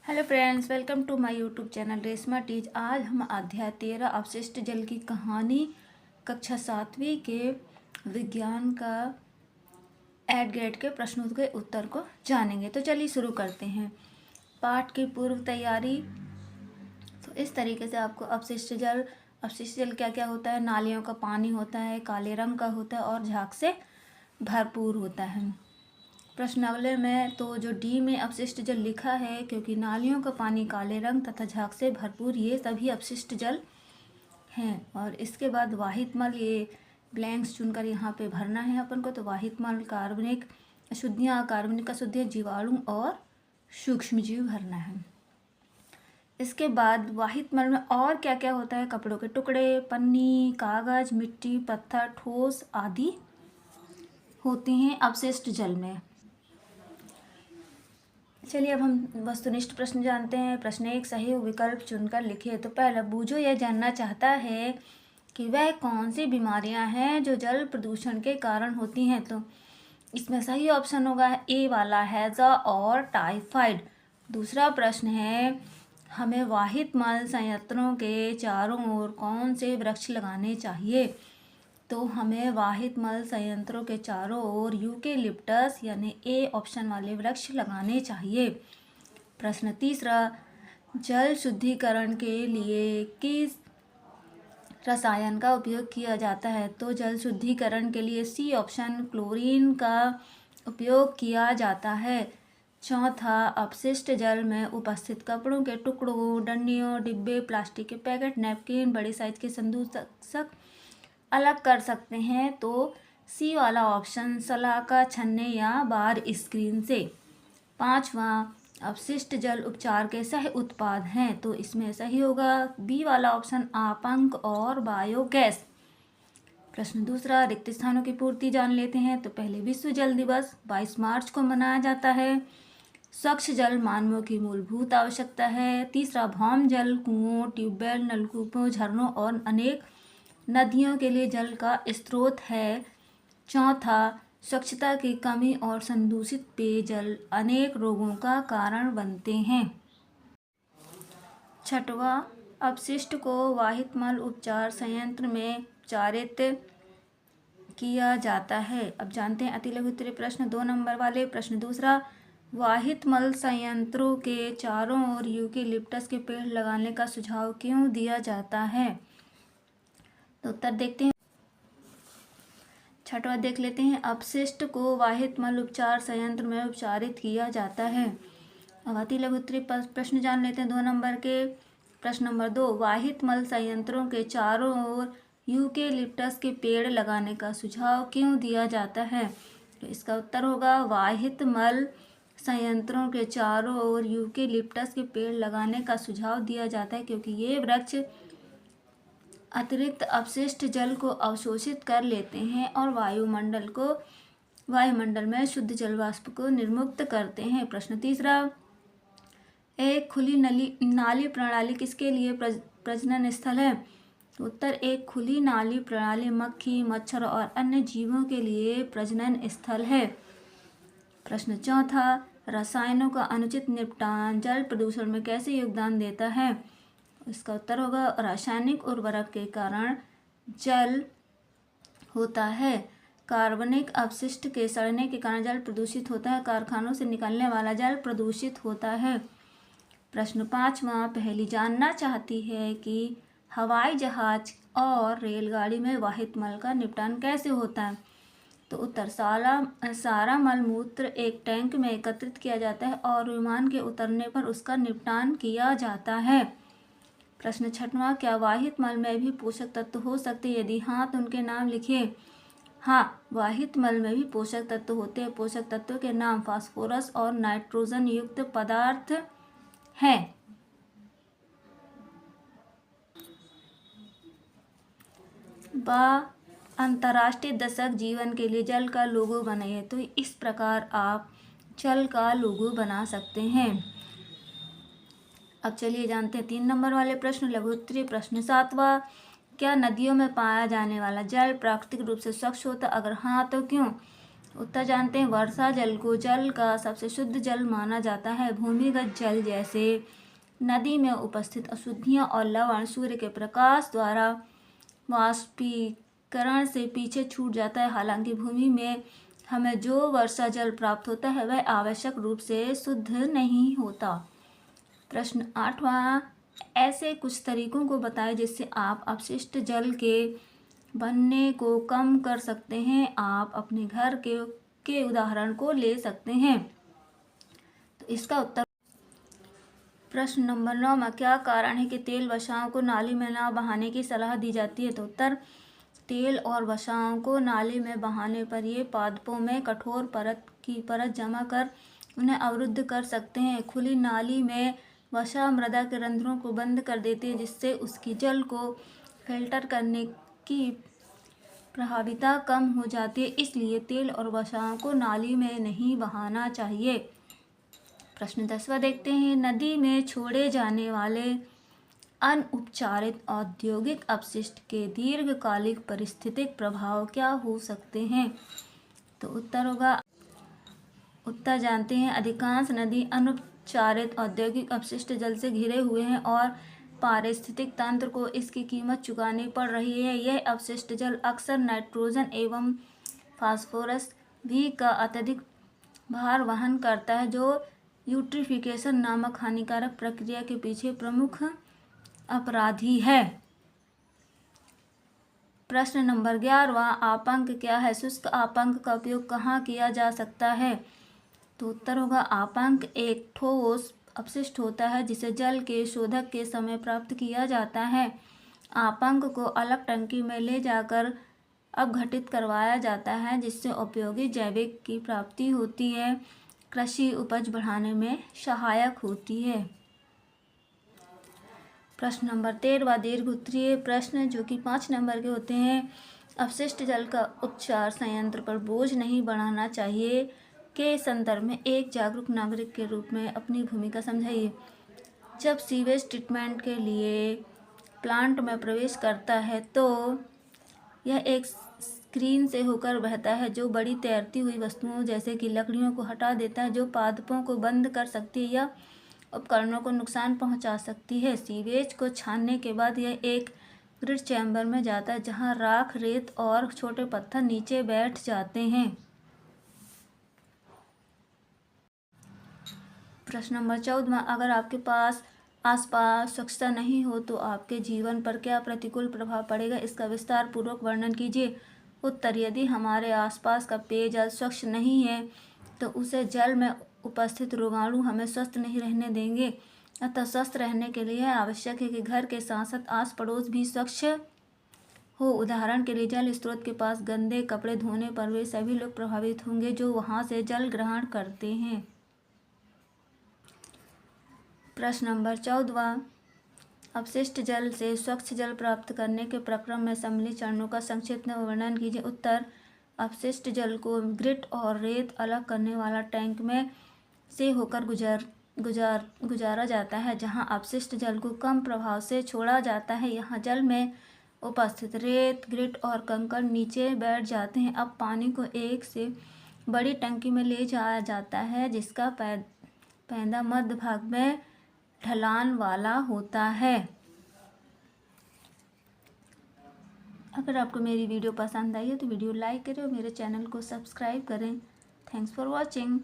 Hello friends, welcome to my YouTube channel Reshma teach. आज हम अध्याय 13 अवशिष्ट जल की कहानी कक्षा 7वीं के विज्ञान का एड ग्रेड के प्रश्नों के उत्तर को जानेंगे। तो चलिए शुरू करते हैं पाठ की पूर्व तैयारी। तो इस तरीके से आपको अवशिष्ट जल क्या क्या होता है। नालियों का पानी होता है, काले रंग का होता है और झाग से भरपूर होता है। प्रश्नावली में तो जो डी में अपशिष्ट जल लिखा है, क्योंकि नालियों का पानी काले रंग तथा झाग से भरपूर, ये सभी अपशिष्ट जल हैं। और इसके बाद वाहित मल, ये ब्लैंक्स चुनकर यहाँ पे भरना है अपन को। तो वाहित मल कार्बनिक अशुद्धियाँ, जीवाणु और सूक्ष्मजीव भरना है। इसके बाद वाहित मल में और क्या क्या होता है। कपड़ों के टुकड़े, पन्नी, कागज, मिट्टी, पत्थर, ठोस आदि होते हैं अपशिष्ट जल में। चलिए अब हम वस्तुनिष्ठ प्रश्न जानते हैं। प्रश्न 1, सही विकल्प चुनकर लिखिए। तो पहला, बूझो यह जानना चाहता है कि वह कौन सी बीमारियां हैं जो जल प्रदूषण के कारण होती हैं। तो इसमें सही ऑप्शन होगा ए वाला, हैजा और टाइफाइड। दूसरा प्रश्न है, हमें वाहित मल संयंत्रों के चारों ओर कौन से वृक्ष लगाने चाहिए। तो हमें वाहित मल संयंत्रों के चारों ओर यूकेलिप्टस यानी ए ऑप्शन वाले वृक्ष लगाने चाहिए। प्रश्न 3, जल शुद्धिकरण के लिए किस रसायन का उपयोग किया जाता है। तो जल शुद्धिकरण के लिए सी ऑप्शन क्लोरीन का उपयोग किया जाता है। चौथा, अपशिष्ट जल में उपस्थित कपड़ों के टुकड़ों, डंडियों, डिब्बे, प्लास्टिक के पैकेट, नैपकिन, बड़े साइज के संदूक अलग कर सकते हैं। तो सी वाला ऑप्शन सलाका, छन्ने या बार स्क्रीन से। पांचवा, अपशिष्ट जल उपचार के सह उत्पाद हैं। तो इसमें सही होगा बी वाला ऑप्शन, आपंक और बायोगैस। प्रश्न 2, रिक्त स्थानों की पूर्ति जान लेते हैं। तो पहले, विश्व जल दिवस 22 मार्च को मनाया जाता है। स्वच्छ जल मानवों की मूलभूत आवश्यकता है। तीसरा, भौम जल कुओं, ट्यूबवेल, नलकूपों, झरनों और अनेक नदियों के लिए जल का स्रोत है। चौथा, स्वच्छता की कमी और संदूषित पेयजल अनेक रोगों का कारण बनते हैं। छठवां, अपशिष्ट को वाहित मल उपचार संयंत्र में उपचारित किया जाता है। अब जानते हैं अति लघु उत्तरीय प्रश्न 2 नंबर वाले। प्रश्न 2, वाहित मल संयंत्रों के चारों ओर यूकेलिप्टस के पेड़ लगाने का सुझाव क्यों दिया जाता है। तो उत्तर देखते हैं। छठवां देख लेते हैं, अपशिष्ट को वाहित मल उपचार संयंत्र में उपचारित किया जाता है। अब अति लघु उत्तरीय प्रश्न जान लेते हैं 2 नंबर के। प्रश्न नंबर 2, वाहित मल संयंत्रों के चारों ओर यूकेलिप्टस के पेड़ लगाने का सुझाव क्यों दिया जाता है। तो इसका उत्तर होगा, वाहित मल संयंत्रों के चारों ओर यूकेलिप्टस के पेड़ लगाने का सुझाव दिया जाता है क्योंकि ये वृक्ष अतिरिक्त अपशिष्ट जल को अवशोषित कर लेते हैं और वायुमंडल में शुद्ध जल वाष्प को निर्मुक्त करते हैं। प्रश्न 3, एक खुली नाली प्रणाली किसके लिए प्रजनन स्थल है। उत्तर, एक खुली नाली प्रणाली मक्खी, मच्छर और अन्य जीवों के लिए प्रजनन स्थल है। प्रश्न 4, रसायनों का अनुचित निपटान जल प्रदूषण में कैसे योगदान देता है। इसका उत्तर होगा, रासायनिक उर्वरक के कारण जल होता है। कार्बनिक अपशिष्ट के सड़ने के कारण जल प्रदूषित होता है। कारखानों से निकलने वाला जल प्रदूषित होता है। प्रश्न 5, पहली जानना चाहती है कि हवाई जहाज और रेलगाड़ी में वाहित मल का निपटान कैसे होता है। तो उत्तर, सारा मल मूत्र एक टैंक में एकत्रित किया जाता है और विमान के उतरने पर उसका निपटान किया जाता है। प्रश्न 6, क्या वाहित मल में भी पोषक तत्व हो सकते हैं, यदि हाँ तो उनके नाम लिखिए। हाँ, वाहित मल में भी पोषक तत्व होते हैं। पोषक तत्वों के नाम फास्फोरस और नाइट्रोजन युक्त पदार्थ हैं। अंतर्राष्ट्रीय दशक जीवन के लिए जल का लोगो बनाइए। तो इस प्रकार आप जल का लोगो बना सकते हैं। अब चलिए जानते हैं 3 नंबर वाले प्रश्न, लघु उत्तरीय प्रश्न 7वां, क्या नदियों में पाया जाने वाला जल प्राकृतिक रूप से स्वच्छ होता है, अगर हाँ तो क्यों। उत्तर जानते हैं। वर्षा जल को जल का सबसे शुद्ध जल माना जाता है। भूमिगत जल जैसे नदी में उपस्थित अशुद्धियाँ और लवण सूर्य के प्रकाश द्वारा वाष्पीकरण से पीछे छूट जाता है। हालांकि भूमि में हमें जो वर्षा जल प्राप्त होता है वह आवश्यक रूप से शुद्ध नहीं होता। प्रश्न 8वां, ऐसे कुछ तरीकों को बताएं जिससे आप अपशिष्ट जल के बनने को कम कर सकते हैं। आप अपने घर के उदाहरण को ले सकते हैं। तो इसका उत्तर प्रश्न नंबर 9 में क्या कारण है कि तेल वसाओं को नाली में ना बहाने की सलाह दी जाती है। तो उत्तर, तेल और वसाओं को नाली में बहाने पर ये पादपों में कठोर परत जमा कर उन्हें अवरुद्ध कर सकते हैं। खुली नाली में वसा मृदा के रंध्रों को बंद कर देती है, जिससे उसकी जल को फिल्टर करने की प्रभाविता कम हो जाती है। इसलिए तेल और वसाओं को नाली में नहीं बहाना चाहिए। प्रश्न 10वां देखते हैं। नदी में छोड़े जाने वाले अनउपचारित औद्योगिक अपशिष्ट के दीर्घकालिक पारिस्थितिक प्रभाव क्या हो सकते हैं। तो उत्तर जानते हैं। अधिकांश नदी अनउपचारित औद्योगिक अपशिष्ट जल से घिरे हुए हैं और पारिस्थितिक तंत्र को इसकी कीमत चुकानी पड़ रही है। यह अपशिष्ट जल अक्सर नाइट्रोजन एवं फास्फोरस भी का अत्यधिक भार वहन करता है, जो यूट्रिफिकेशन नामक हानिकारक प्रक्रिया के पीछे प्रमुख अपराधी है। प्रश्न नंबर 11वां, आपांक क्या है। शुष्क आपांक का उपयोग कहाँ किया जा सकता है। तो उत्तर होगा, आपांक एक ठोस अपशिष्ट होता है जिसे जल के शोधक के समय प्राप्त किया जाता है। आपांक को अलग टंकी में ले जाकर अपघटित करवाया जाता है, जिससे उपयोगी जैविक की प्राप्ति होती है। कृषि उपज बढ़ाने में सहायक होती है। प्रश्न नंबर 13वां, दीर्घ उत्तरीय प्रश्न जो कि 5 नंबर के होते हैं। अपशिष्ट जल का उपचार संयंत्र पर बोझ नहीं बढ़ाना चाहिए के संदर्भ में एक जागरूक नागरिक के रूप में अपनी भूमिका समझाइए। जब सीवेज ट्रीटमेंट के लिए प्लांट में प्रवेश करता है तो यह एक स्क्रीन से होकर बहता है जो बड़ी तैरती हुई वस्तुओं जैसे कि लकड़ियों को हटा देता है, जो पादपों को बंद कर सकती है या उपकरणों को नुकसान पहुंचा सकती है। सीवेज को छानने के बाद यह एक ग्रिड चैम्बर में जाता है, जहां राख, रेत और छोटे पत्थर नीचे बैठ जाते हैं। प्रश्न नंबर 14वां, अगर आपके पास आसपास स्वच्छता नहीं हो तो आपके जीवन पर क्या प्रतिकूल प्रभाव पड़ेगा, इसका विस्तार पूर्वक वर्णन कीजिए। उत्तर, यदि हमारे आसपास का पेयजल स्वच्छ नहीं है तो उसे जल में उपस्थित रोगाणु हमें स्वस्थ नहीं रहने देंगे। अतः स्वस्थ रहने के लिए आवश्यक है कि घर के साथ साथ आस पड़ोस भी स्वच्छ हो। उदाहरण के लिए, जल स्रोत के पास गंदे कपड़े धोने पर वे सभी लोग प्रभावित होंगे जो वहां से जल ग्रहण करते हैं। प्रश्न नंबर 14वां, अपशिष्ट जल से स्वच्छ जल प्राप्त करने के प्रक्रम में सम्मिलित चरणों का संक्षिप्त वर्णन कीजिए। उत्तर, अपशिष्ट जल को ग्रिट और रेत अलग करने वाला टैंक में से होकर गुजारा जाता है, जहां अपशिष्ट जल को कम प्रभाव से छोड़ा जाता है। यहाँ जल में उपस्थित रेत, ग्रिट और कंकड़ नीचे बैठ जाते हैं। अब पानी को एक से बड़ी टंकी में ले जाया जाता है, जिसका पैदा मध्य भाग में ढलान वाला होता है। अगर आपको मेरी वीडियो पसंद आई है तो वीडियो लाइक करें और मेरे चैनल को सब्सक्राइब करें। Thanks for watching.